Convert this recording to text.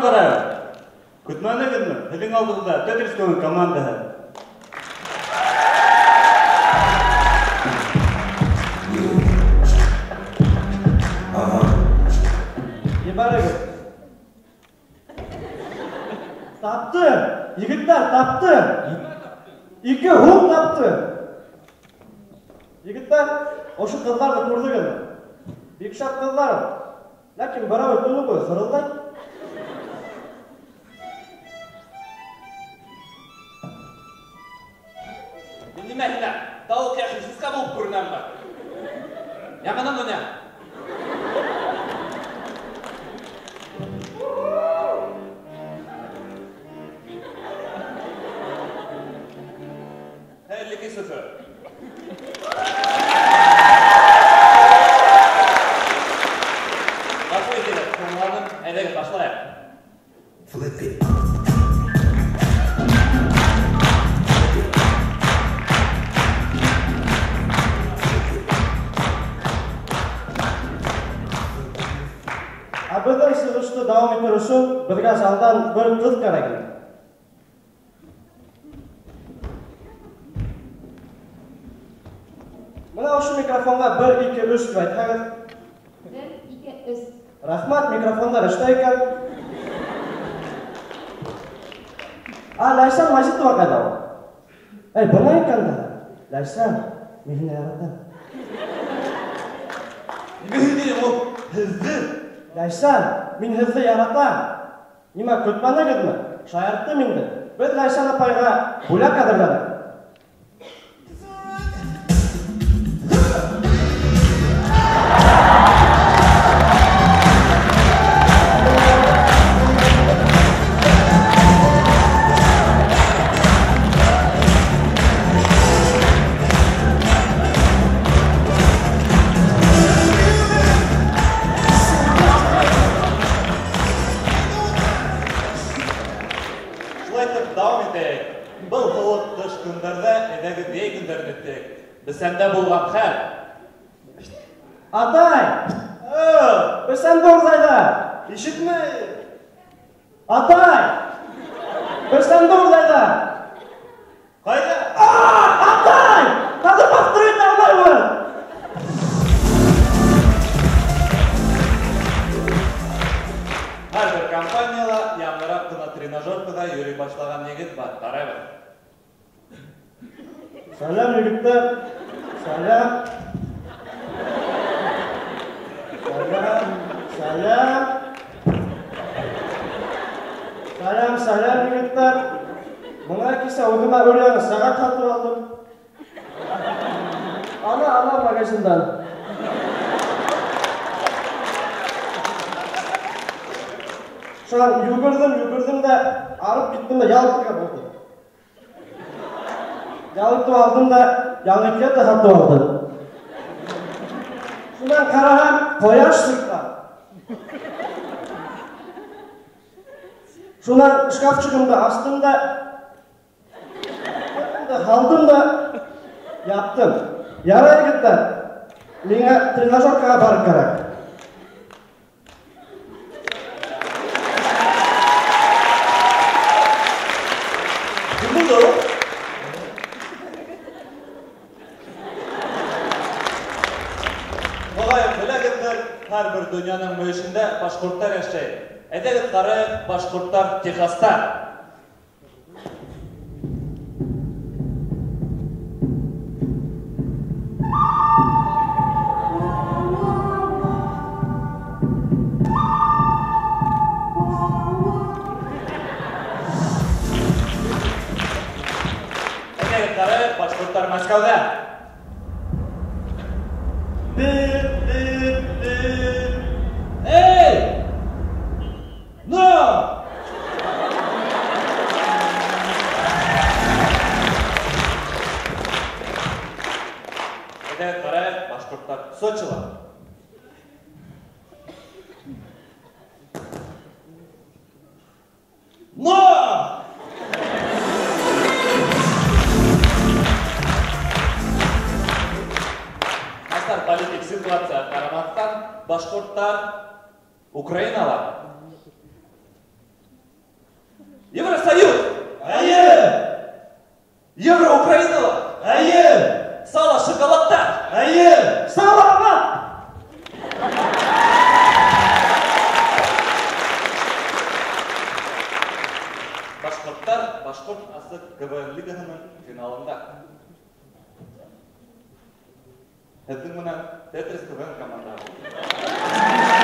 барайық. Күтмәнігізмі? Тілің алдығында Тетрисконың командасы. Барығыз. Тапты. Егіттер тапты. 2 ғұм тапты. Егіттер, ошы қыздарды көрдігін. Бекшат қыздарым. Ләкин бара өтіні қой, сырылдай. Немене, тауық яқын жызға болып көрінен бар. Яғынан өне. Әлігі сөзі. Басу етеді, соңғаның әлігі башылайық. Flip it. Абыдың сығышты дауым етер үшін бірге жалдан бір қыз қарағын. Мына ұшы микрофонға 1-2-3 деп айтағыз. 1-2-3. Рахмат, микрофондар ішті екен. Ләйсан Мажитова қайда ол? Бұна екен да. Ләйсан, мені яратам. Неге дейін ол? Хізді. Ләйсан, мен хізді яратам. Нема көтманығызмы? Шайыртты менді. Біз Ләйсан апайға бұля қадырладық. Бұл қылық қыш күндерді, әдәгі бей күндерді өттік. Біз сәнде болған қәл. Атай! Біз сәнде ордайда! Ишітме! Атай! Біз сәнде ордайда! Қайда? Атай! Қазір бақтыр ете алмаймын! Әрбір компанияла яңырақ қына тренажеркада үйрей башлаған егіт бар. Тарай бар. Сәлем, егіттер. Сәлем. Сәлем. Сәлем, егіттер. Мұна кесе ұғыма өлеңі сағат қатып алдым. Ана магазиндан. Шуан югірдім да, арып кеттім да, ялықтыға болды. Ялықты алдым да, ялыққа да қатып алдым. Шунан қарағам, қояш сұртқа. Шунан шкафчығымды астым да, қалдым да, яптым. Ярай кеттім, меңе тренажеркаға барып керек. Her bir dünyanın müşünde Başkurtlar yaşayır. Edegit karı Başkurtlar Texas'ta. Edegit karı Başkurtlar Moskva'da. Hey! No! Edegit karı Başkurtlar Soçı'la. No! Politik situatsiya qaramaqdan Başkurtlar Ukrainalar. Евросоюз! Әйе! Евро-Украиналы! Әйе! Сало шоколадта! Әйе! Саламат! Башқұрттар Башқұрт асы КВН лигасының финалында. Һеҙҙең менән Тетрис КВН командасы.